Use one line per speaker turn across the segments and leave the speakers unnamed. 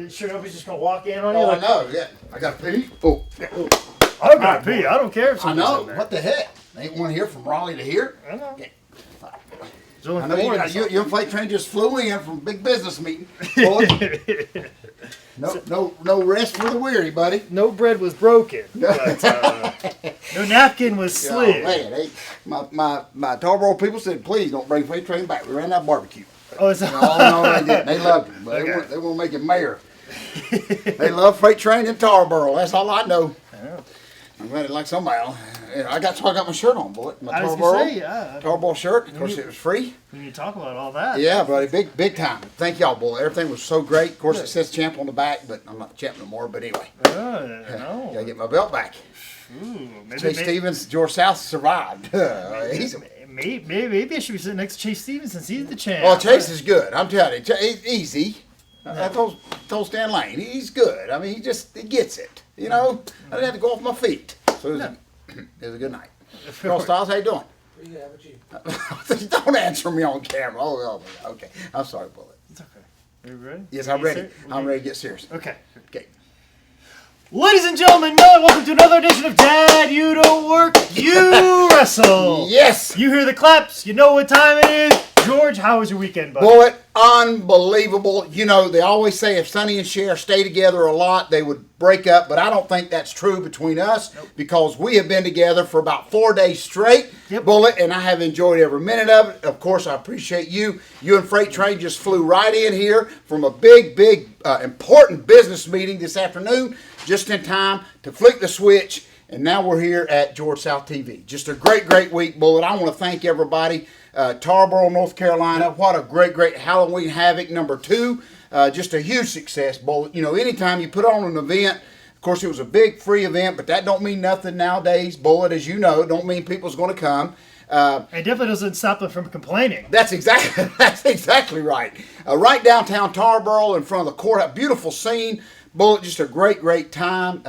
Sure nobody's just going to walk in on you?
Oh, I know, yeah. I got to pee. Oh, yeah.
I don't got to pee. I don't care if
I
somebody's
know.
in there.
What the heck? Ain't one here from Raleigh to here.
I know.
Yeah.
There's only
I know
four in this
your freight train just flew in from a big business meeting. Boy, no rest for the weary, buddy.
No bread was broken, but no napkin was slid.
Man, my Tarboro people said, please don't bring freight train back. We ran out of barbecue.
Oh, it's
No, they didn't. They loved him, but
Okay.
they want to make him mayor. They love freight train in Tarboro. That's all I know.
Yeah.
I'm glad it like somebody else. I got my shirt on, boy. My
I was
Tarboro.
going to say, yeah.
Tarboro shirt. Of course, it was free.
When you talk about all that.
Yeah, buddy, big time. Thank y'all, boy. Everything was so great. Of course, it says champ on the back, but I'm not the champ no more. But anyway,
No.
gotta get my belt back.
Ooh,
Chase Stevens, George South survived. He's
Maybe I should be sitting next to Chase Stevens since he's the champ.
well, Chase is good. I'm telling you, he's easy. I told Stan Lane, he's good. I mean, he gets it. You know, I didn't have to go off my feet. So it was a good night. Carl Styles, how you doing?
Pretty good. How about you?
Don't answer me on camera. Oh, okay. I'm sorry, Bullet.
It's okay. Are you ready?
Yes, I'm ready.
Okay.
I'm ready to get serious.
Okay.
Okay.
Ladies and gentlemen, welcome to another edition of Dad, You Don't Work, You Wrestle.
Yes.
You hear the claps. You know what time it is. George, how was your weekend, buddy?
Bullet, unbelievable. You know, they always say if Sonny and Cher stay together a lot, they would break up, but I don't think that's true between us because we have been together for about 4 days straight, Bullet, and I have enjoyed every minute of it. Of course, I appreciate you. You and Freight Train just flew right in here from a big, important business meeting this afternoon, just in time to flick the switch, and now we're here at George South TV. Just a great week, Bullet. I want to thank everybody. Tarboro, North Carolina. What a great Halloween Havoc #2. Just a huge success, Bullet. You know, anytime you put on an event, of course it was a big free event, but that don't mean nothing nowadays, Bullet, as you know. Don't mean people's going to come.
It definitely doesn't stop them from complaining.
That's exactly right. Right downtown Tarboro in front of the courthouse. Beautiful scene. Bullet, just a great time.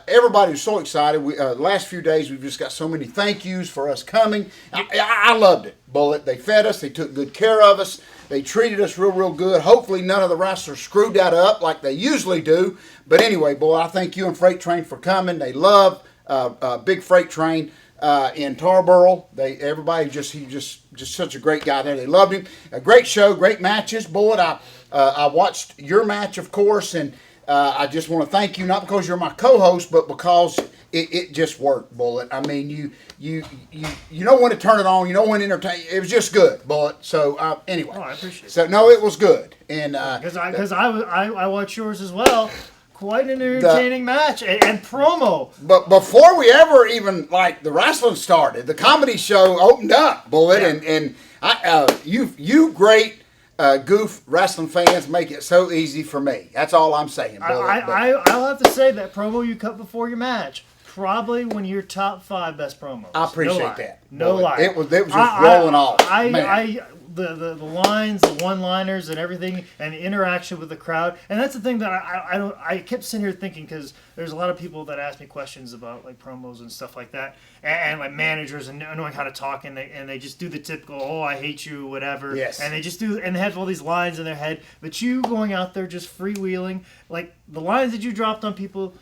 Everybody was so excited. The last few days, we've just got so many thank yous for us coming. I loved it, Bullet. They fed us. They took good care of us. They treated us real good. Hopefully, none of the wrestlers screwed that up like they usually do. But anyway, Bullet, I thank you and Freight Train for coming. They love Big Freight Train in Tarboro. Everybody he's just such a great guy there. They loved him. A great show, great matches, Bullet. I watched your match, of course, and I just want to thank you, not because you're my co-host, but because it just worked, Bullet. I mean, you know when to turn it on, you know when to entertain. It was just good, Bullet. So anyway,
I appreciate it.
So no, it was good, and
because I watched yours as well. Quite an entertaining match and promo.
But before we ever even the wrestling started, the comedy show opened up, Bullet, and you great. Goof wrestling fans make it so easy for me. That's all I'm saying.
I'll have to say that promo you cut before your match, probably one of your top 5 best promos.
I appreciate that.
No lie.
It was just rolling off.
The lines, the one-liners, and everything, and the interaction with the crowd, and that's the thing that I kept sitting here thinking, because there's a lot of people that ask me questions about promos and stuff like that, and managers and knowing how to talk, and they just do the typical, oh, I hate you, whatever.
Yes.
And they just do, and they have all these lines in their head, but you going out there just freewheeling, the lines that you dropped on people,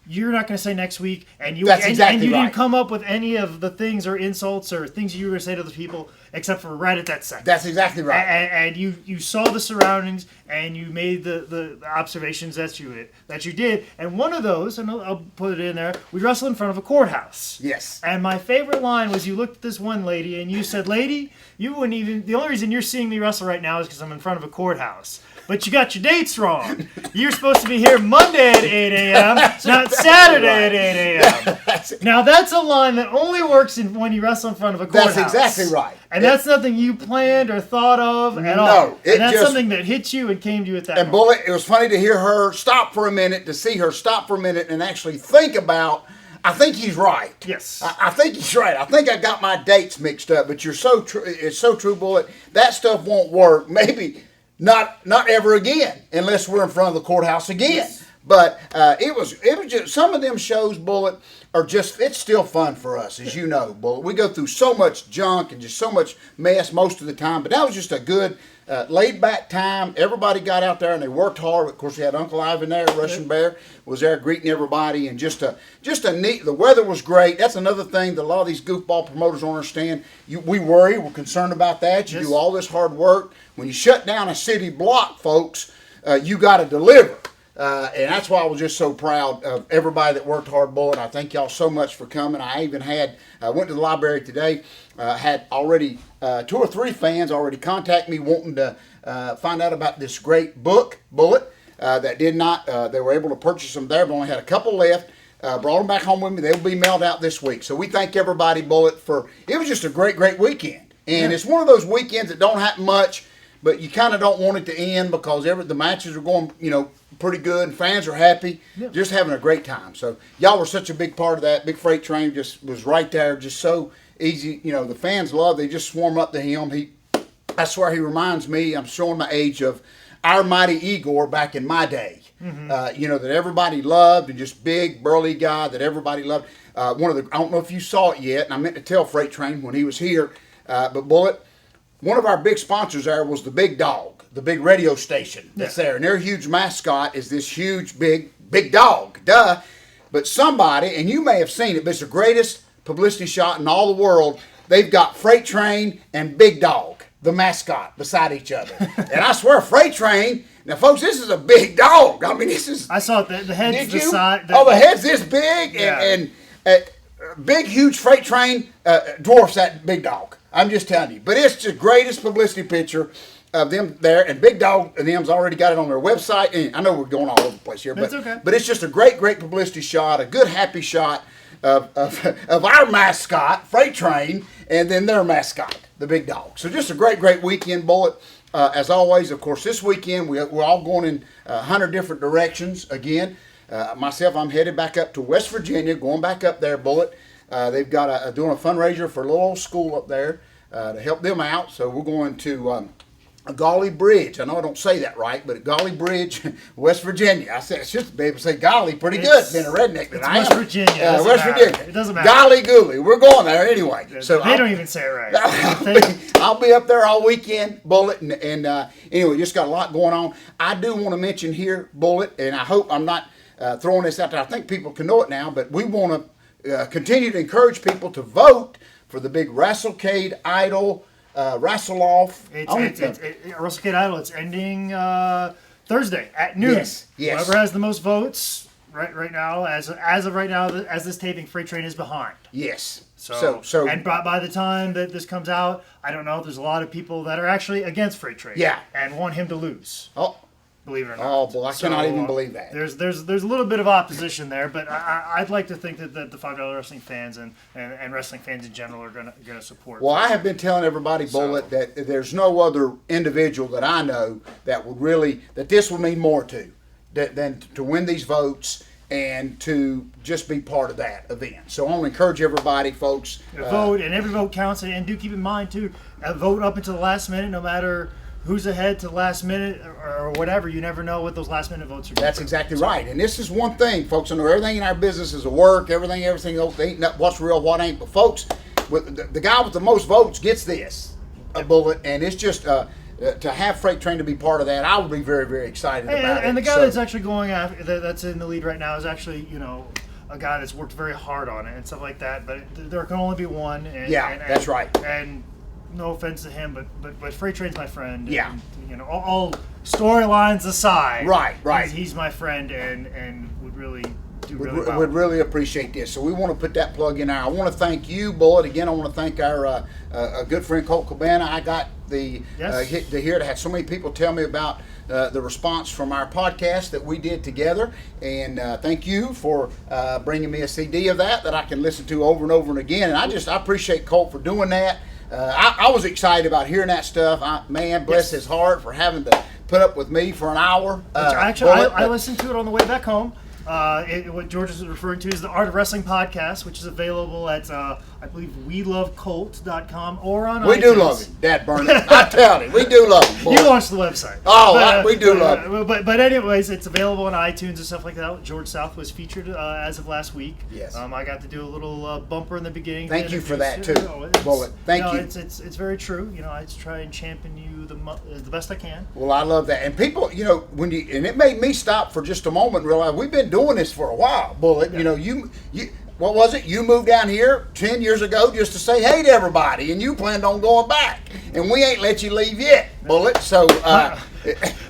you're not going to say next week, and you didn't come up with any of the things or insults or things you were going to say to the people except for right at that second.
That's exactly right.
And you saw the surroundings and you made the observations that you did. And one of those, and I'll put it in there, we wrestled in front of a courthouse.
Yes.
And my favorite line was you looked at this one lady and you said, "Lady, you wouldn't even. The only reason you're seeing me wrestle right now is because I'm in front of a courthouse." But you got your dates wrong. You're supposed to be here Monday at 8 a.m., not Saturday at 8 a.m. Now, that's a line that only works when you wrestle in front of a courthouse.
That's exactly right.
And that's nothing you planned or thought of at all. And that's something that hit you and came to you at that moment.
And Bullet, it was funny to hear her stop for a minute, to see her stop for a minute and actually think about, I think he's right.
Yes.
I think he's right. I think I got my dates mixed up, but you're so true. It's so true, Bullet. That stuff won't work. Maybe not ever again, unless we're in front of the courthouse again.
Yes.
But it was just some of them shows, Bullet, are just, it's still fun for us, as you know, Bullet. We go through so much junk and just so much mess most of the time, but that was just a good laid back time. Everybody got out there and they worked hard. Of course, we had Uncle Ivan there, Russian Bear was there greeting everybody, and just a neat. The weather was great. That's another thing that a lot of these goofball promoters don't understand. We're concerned about that. You do all this hard work. When you shut down a city block, folks, you got to deliver. And that's why I was just so proud of everybody that worked hard, Bullet. I thank y'all so much for coming. I even went to the library today, had already 2 or 3 fans already contact me wanting to find out about this great book, Bullet, that did not, they were able to purchase them there, but only had a couple left. Brought them back home with me. They'll be mailed out this week. So we thank everybody, Bullet, it was just a great, great weekend. And it's one of those weekends that don't happen much, but you kind of don't want it to end because the matches are going, pretty good, and fans are happy, just having a great time. So y'all were such a big part of that. Big Freight Train just was right there, just so easy. The fans love. They just swarm up to him. I swear he reminds me. I'm showing my age of our mighty Igor back in my day. That everybody loved, and just big burly guy that everybody loved. I don't know if you saw it yet, and I meant to tell Freight Train when he was here, but Bullet, one of our big sponsors there was the Big Dog, the big radio station that's there. And their huge mascot is this huge, big dog. Duh. But somebody, and you may have seen it, but it's the greatest publicity shot in all the world. They've got Freight Train and Big Dog, the mascot, beside each other. And I swear, Freight Train, now folks, this is a big dog. I mean, this is...
I saw it. The head's the side.
The head's this big, and big, huge Freight Train dwarfs that Big Dog. I'm just telling you. But it's the greatest publicity picture of them there, and Big Dog and them's already got it on their website. And I know we're going all over the place here, but
okay.
But it's just a great, great publicity shot, a good, happy shot of our mascot, Freight Train, and then their mascot, the Big Dog. So just a great, great weekend, Bullet. As always, of course, this weekend we're all going in 100 different directions again. Myself, I'm headed back up to West Virginia, going back up there, Bullet. They've got doing a fundraiser for a little old school up there to help them out. So we're going to Golly Bridge. I know I don't say that right, but Golly Bridge, West Virginia. I should be able to say Golly pretty good, being a redneck that I am.
West Virginia.
West Virginia.
It doesn't matter.
Golly Gooly. We're going there anyway. So
they don't even say it right.
I'll be up there all weekend, Bullet, and anyway, just got a lot going on. I do want to mention here, Bullet, and I hope I'm not throwing this out there. I think people can know it now, but we want to continue to encourage people to vote for the big WrestleCade Idol Wrestle Off.
WrestleCade Idol. It's ending Thursday at noon.
Yes.
Whoever has the most votes right now, as of right now, as this taping, Freight Train is behind.
Yes.
So and by the time that this comes out, I don't know. There's a lot of people that are actually against Freight Train.
Yeah.
And want him to lose.
Oh.
Believe it or not.
Oh, boy, I cannot even believe that.
There's a little bit of opposition there, but I'd like to think that the $5 wrestling fans and wrestling fans in general are gonna support.
Well, I have been telling everybody, Bullet, that there's no other individual that I know that would really this would mean more to than to win these votes and to just be part of that event. So I want to encourage everybody, folks.
Vote, and every vote counts, and do keep in mind too, vote up until the last minute, no matter who's ahead to the last minute or whatever. You never know what those last minute votes are going to be.
That's exactly right. And this is one thing, folks. I know everything in our business is a work, everything else, ain't what's real, what ain't. But folks, the guy with the most votes gets this, a Bullet, and it's just to have Freight Train to be part of that, I would be very, very excited about it.
And the guy that's actually going after, that's in the lead right now, is actually, a guy that's worked very hard on it and stuff like that. But there can only be one.
That's right.
And no offense to him, but Freight Train's my friend.
Yeah.
And, all storylines aside.
Right.
He's my friend and would really do really well.
Would really appreciate this. So we want to put that plug in there. I want to thank you, Bullet. Again, I want to thank our good friend Colt Cabana. I got to hear to have so many people tell me about the response from our podcast that we did together, and thank you for bringing me a CD of that I can listen to over and over and again. And I appreciate Colt for doing that. I was excited about hearing that stuff. Bless his heart for having to put up with me for an hour.
I listened to it on the way back home. What George is referring to is the Art of Wrestling podcast, which is available at I I believe welovecolt.com or on
We
iTunes.
do love him, Dad Burnett. I tell you, we do love him. Boy.
You launched the website.
Oh, we do love him.
But anyways, it's available on iTunes and stuff like that. George South was featured as of last week.
Yes.
I got to do a little bumper in the beginning.
Thank you for that,
introduce-
too. Bullet. Thank you.
It's very true. I just try and champion you the best I can.
Well, I love that. And people, and it made me stop for just a moment and realize we've been doing this for a while, Bullet.
Yeah.
You what was it? You moved down here 10 years ago just to say hey to everybody, and you planned on going back. And we ain't let you leave yet, Bullet. So,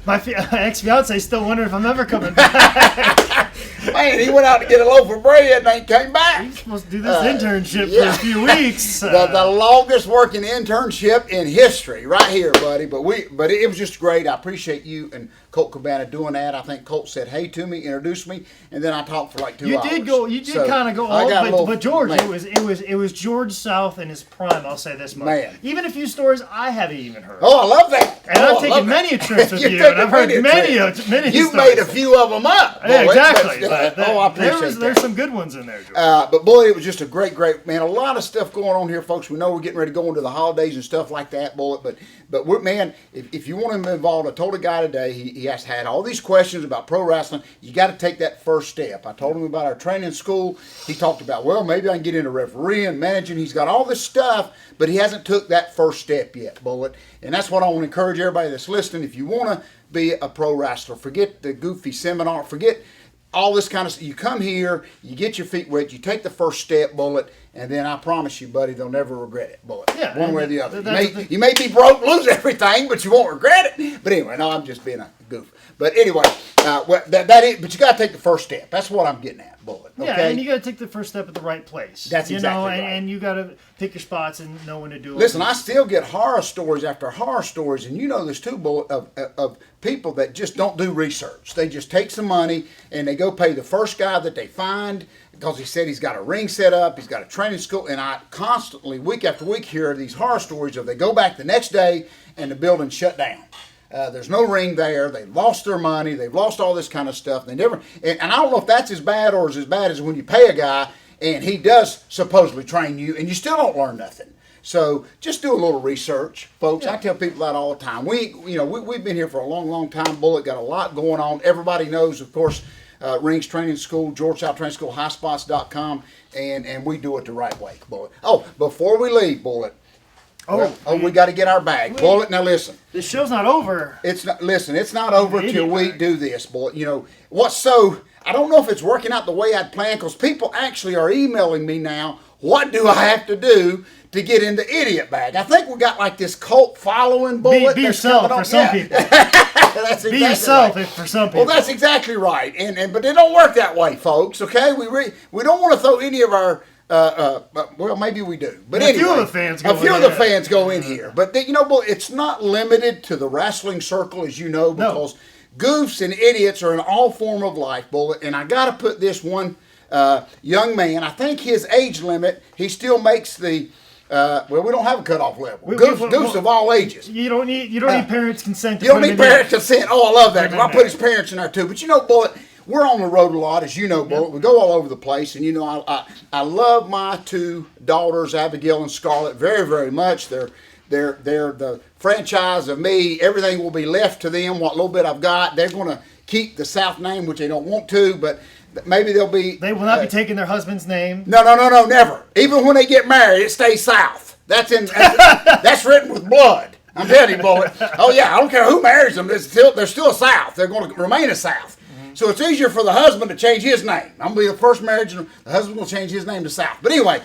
My ex-fiance is still wondering if I'm ever coming back.
man, he went out to get a loaf of bread and ain't came back.
He's supposed to do this internship
yeah.
for a few weeks.
The longest working internship in history, right here, buddy. But it was just great. I appreciate you and Colt Cabana doing that. I think Colt said hey to me, introduced me, and then I talked for like 2 hours.
You did kind of go all, but George, it was George South in his prime. I'll say this much.
Man.
Even a few stories I haven't even heard.
Oh, I love that.
And I've taken many trips with you, and I've heard many
You've
stories.
made a few of them up.
Yeah,
Boy,
exactly.
I appreciate that.
There's some good ones in there, George.
But boy, it was just a great, man. A lot of stuff going on here, folks. We know we're getting ready to go into the holidays and stuff like that, Bullet. But we're, man, if you want him involved, I told a guy today he has had all these questions about pro wrestling. You got to take that first step. I told him about our training school. He talked about, well, maybe I can get into refereeing, managing. He's got all this stuff, but he hasn't took that first step yet, Bullet. And that's what I want to encourage everybody that's listening. If you want to be a pro wrestler, forget the goofy seminar, forget all this kind of stuff. You come here, you get your feet wet, you take the first step, Bullet, and then I promise you, buddy, they'll never regret it, Bullet.
Yeah,
one way or the other.
that's
You may be broke, lose everything, but you won't regret it. But anyway, no, I'm just being a goof. But anyway, but you got to take the first step. That's what I'm getting at, Bullet. Okay?
Yeah, and you got to take the first step at the right place.
That's exactly right.
And you got to pick your spots and know when to do it.
Listen, I still get horror stories after horror stories, and you know this too, Bullet, of people that just don't do research. They just take some money and they go pay the first guy that they find because he said he's got a ring set up, he's got a training school, and I constantly, week after week, hear these horror stories of they go back the next day and the building shut down. There's no ring there. They've lost their money. They've lost all this kind of stuff. They never, and I don't know if that's as bad or as bad as when you pay a guy and he does supposedly train you and you still don't learn nothing. So just do a little research, folks. Yeah. I tell people that all the time. We've been here for a long, long time. Bullet got a lot going on. Everybody knows, of course, Rings Training School, George South Training School, highspots.com, and we do it the right way, Bullet. Oh, before we leave, Bullet. We got to get our bag. Bullet, now listen.
The show's not over.
It's not over till we do this, Bullet. I don't know if it's working out the way I'd planned because people actually are emailing me now, what do I have to do to get into Idiot Bag? I think we got like this cult following, Bullet.
Be yourself for some people.
That's exactly
Be yourself
right.
For some people.
Well, that's exactly right. But it don't work that way, folks, okay? We don't want to throw any of our well, maybe we do, but anyway,
a few of the fans
go in here. But it's not limited to the wrestling circle, as you know, because goofs and idiots are in all form of life, Bullet. And I got to put this one young man. I think his age limit. He still makes the. We don't have a cutoff level. Goofs of all ages.
You don't need parents' consent.
You don't need parents' consent. Oh, I love that. I put his parents in there too. But Bullet. We're on the road a lot, as you know, Bullet. We go all over the place, and I love my two daughters, Abigail and Scarlett, very, very much. They're the franchise of me. Everything will be left to them. What little bit I've got, they're going to keep the South name, which they don't want to, but maybe they'll be.
They will not be taking their husband's name.
No, never. Even when they get married, it stays South. That's written with blood. I'm telling you, Bullet. Oh yeah, I don't care who marries them. They're still a South. They're going to remain a South. So it's easier for the husband to change his name. I'm going to be the first marriage, and the husband will change his name to South. But anyway,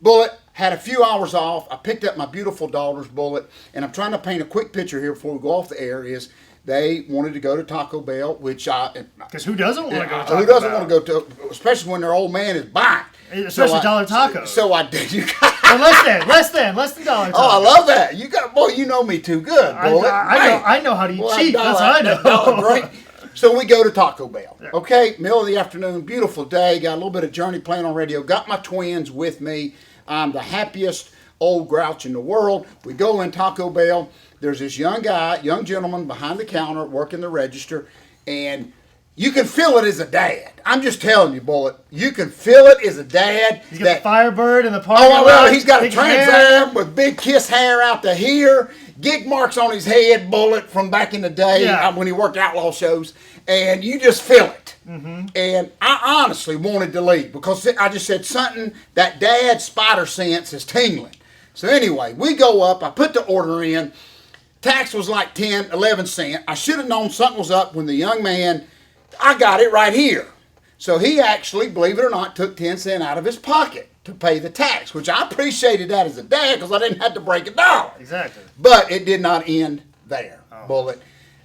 Bullet, had a few hours off. I picked up my beautiful daughters, Bullet, and I'm trying to paint a quick picture here before we go off the air. Is they wanted to go to Taco Bell, which
because who doesn't want to go to Taco Bell?
Who doesn't want to go to, especially when their old man is buying.
Especially Dollar Tacos.
So I did.
Less than Dollar Tacos.
Oh, I love that. You know me too good, Bullet.
I know how to eat cheap. That's what I know.
Great. So we go to Taco Bell. Okay, middle of the afternoon, beautiful day. Got a little bit of Journey playing on radio. Got my twins with me. I'm the happiest old grouch in the world. We go in Taco Bell. There's this young gentleman behind the counter working the register, and you can feel it as a dad. I'm just telling you, Bullet. You can feel it as a dad.
He's got the Firebird in the parking
Oh,
lot.
well, he's got a
big
Trans
hair.
Am with big kiss hair out to here, gig marks on his head, Bullet, from back in the day when he worked outlaw shows, and you just feel it. Mm-hmm. And I honestly wanted to leave because I just said something, that dad spider sense is tingling. So anyway, we go up, I put the order in, tax was like 10, 11 cents. I should have known something was up when the young man, I got it right here. So he actually, believe it or not, took 10 cents out of his pocket to pay the tax, which I appreciated that as a dad because I didn't have to break $1.
Exactly.
But it did not end there, Bullet.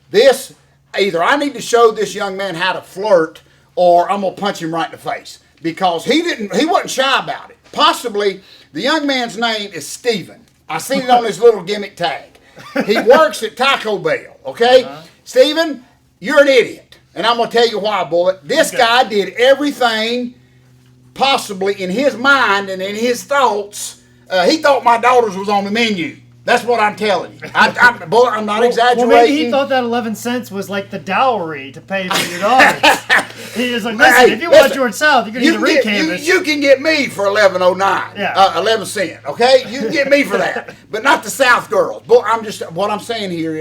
This, either I need to show this young man how to flirt or I'm going to punch him right in the face because he wasn't shy about it. Possibly the young man's name is Steven. I seen it on his little gimmick tag. He works at Taco Bell, okay? Steven, you're an idiot. And I'm going to tell you why, Bullet. This guy did everything possibly in his mind and in his thoughts. He thought my daughters was on the menu. That's what I'm telling you. Bullet, I'm not exaggerating.
Well, maybe he thought that 11 cents was like the dowry to pay for your daughters. He was like, listen, if you want George South, you're going to need a recanvas.
You can get me for $11.09.
Yeah.
11 cents, okay? You can get me for that. But not the South girls. But what I'm saying here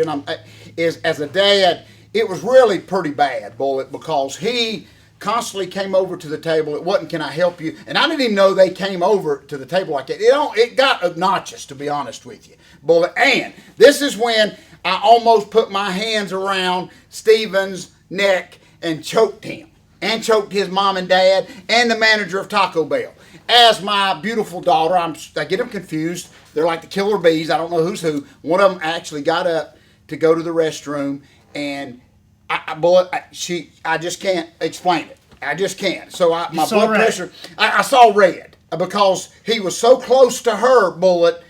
is as a dad, it was really pretty bad, Bullet, because he constantly came over to the table. It wasn't, can I help you? And I didn't even know they came over to the table like that. It got obnoxious, to be honest with you, Bullet. And this is when I almost put my hands around Steven's neck and choked him. And choked his mom and dad and the manager of Taco Bell. As my beautiful daughter, I get them confused. They're like the killer bees. I don't know who's who. One of them actually got up to go to the restroom. And I just can't explain it. I just can't. So my blood pressure, I saw red because he was so close to her, Bullet.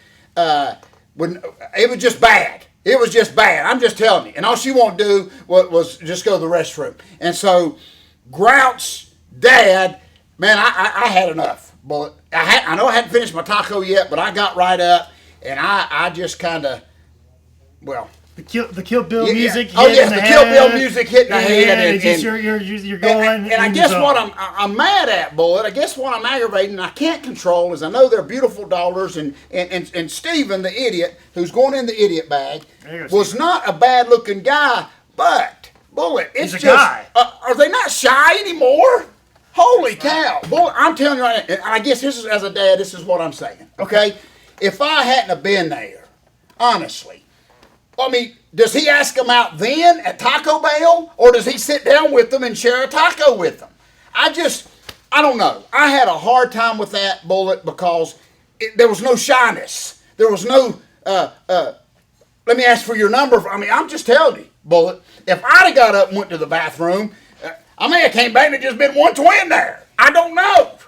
When it was just bad. It was just bad. I'm just telling you. And all she wanted to do was just go to the restroom. And so, Grouch, Dad, man, I had enough, Bullet. I know I hadn't finished my taco yet, but I got right up and I just kind of, well.
The Kill Bill music.
Oh yes, the Kill Bill music hitting the head,
and you're going.
And I guess what I'm mad at, Bullet. I guess what I'm aggravating, and I can't control, is I know they're beautiful daughters, and Steven, the idiot, who's going in the idiot bag, was not a bad looking guy, but Bullet, it's
He's a
just
guy.
Are they not shy anymore? Holy cow, Bullet! I'm telling you right now, and I guess this is as a dad, this is what I'm saying. Okay, if I hadn't have been there, honestly. I mean, does he ask them out then at Taco Bell? Or does he sit down with them and share a taco with them? I don't know. I had a hard time with that, Bullet, because there was no shyness. There was no, let me ask for your number. I mean, I'm just telling you, Bullet, if I'd have got up and went to the bathroom, I may have came back and it just been one twin there. I don't know.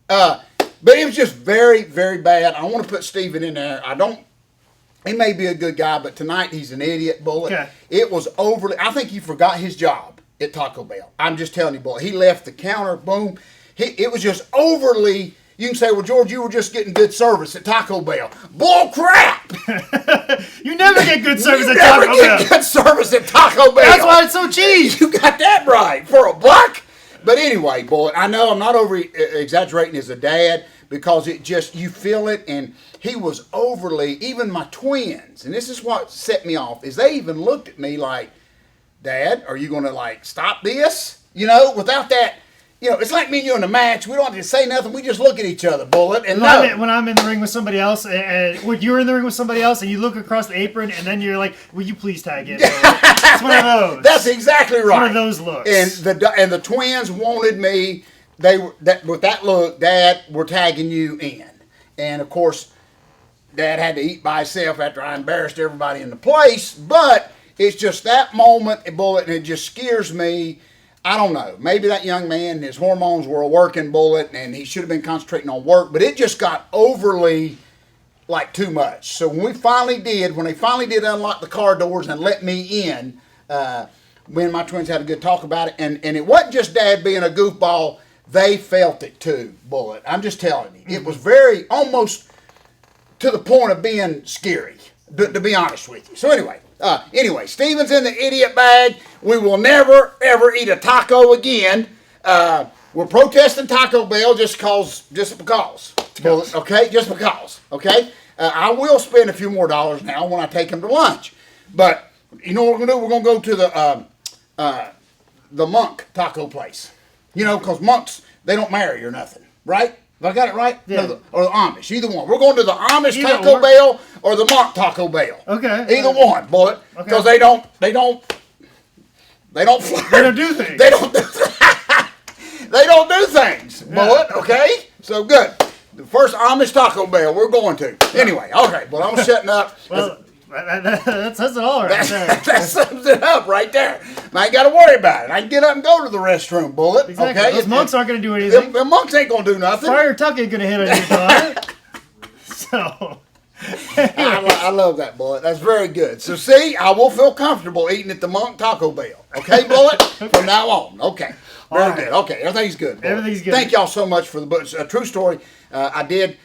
But it was just very, very bad. I want to put Steven in there. He may be a good guy, but tonight he's an idiot, Bullet.
Okay.
It was overly. I think he forgot his job at Taco Bell. I'm just telling you, Bullet. He left the counter, boom. It was just overly. You can say, well, George, you were just getting good service at Taco Bell. Bull crap!
You never get good service at
Never
Taco
get
Bell.
good service at Taco Bell.
That's why it's so cheap.
You got that right for $1. But anyway, Bullet, I know I'm not over exaggerating as a dad because it just, you feel it, and he was overly, even my twins, and this is what set me off, is they even looked at me like, Dad, are you going to like stop this? You know, without that, you know, it's like me and you in a match. We don't have to say nothing. We just look at each other, Bullet, and
when I'm in the ring with somebody else, and when you're in the ring with somebody else, and you look across the apron, and then you're like, will you please tag in? It's one of those.
That's exactly right.
One of those looks.
And the twins wanted me. With that look, Dad, we're tagging you in. And of course, Dad had to eat by himself after I embarrassed everybody in the place. But it's just that moment, Bullet, and it just scares me. I don't know. Maybe that young man, his hormones were working, Bullet, and he should have been concentrating on work. But it just got overly, like, too much. So when they finally did unlock the car doors and let me in, when my twins had a good talk about it, and it wasn't just Dad being a goofball. They felt it too, Bullet. I'm just telling you. It was very, almost to the point of being scary, to be honest with you. So anyway, Anyway, Steven's in the idiot bag. We will never, ever eat a taco again. We're protesting Taco Bell just because. Bullet, okay? Just because. Okay? I will spend a few more dollars now when I take him to lunch. But you know what we're going to do? We're going to go to the Monk taco place. You know, because monks, they don't marry or nothing. Right? Have I got it right?
Yeah.
No, or the Amish. Either one. We're going to the Amish
Either
Taco
or.
Bell or the Monk Taco Bell.
Okay.
Either one, Bullet. Because they don't flirt.
They don't do things.
They don't do They don't do things, Bullet, okay? So good. The first Amish Taco Bell we're going to. Anyway, okay, well, I'm shutting up.
Well, that says it all right there.
That sums it up right there. I ain't got to worry about it. I can get up and go to the restroom, Bullet.
Exactly.
Okay?
Those monks aren't going to do anything.
The monks ain't going to do nothing.
Friar Tuck ain't going to hit on your toilet. So,
I love that, Bullet. That's very good. So, see, I will feel comfortable eating at the Monk Taco Bell. Okay, Bullet? From now on. Okay. Very
All right.
good. Okay, everything's good. Bullet.
Everything's good.
Thank y'all so much for the books. A true story. I did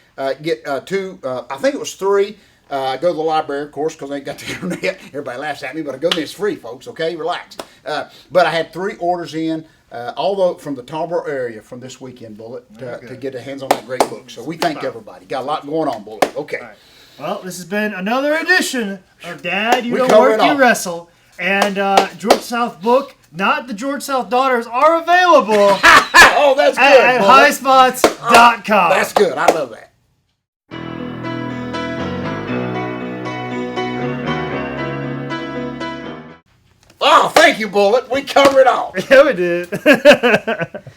get two, I think it was three. I go to the library, of course, because I ain't got the internet. Everybody laughs at me, but I go there. It's free, folks, okay? Relax. But I had 3 orders in, although from the Tarboro area from this weekend, Bullet, to get their hands on that great book. So we thank everybody. Got a lot going on, Bullet. Okay.
all right. Well, this has been another edition of Dad, You
We
Don't
cover
Work,
it
You
all.
Wrestle. And George South book, not the George South Daughters, are available
Oh, that's good,
at
Bullet.
highspots.com.
That's good. I love that. Oh, thank you, Bullet. We covered it all.
Yeah, we did.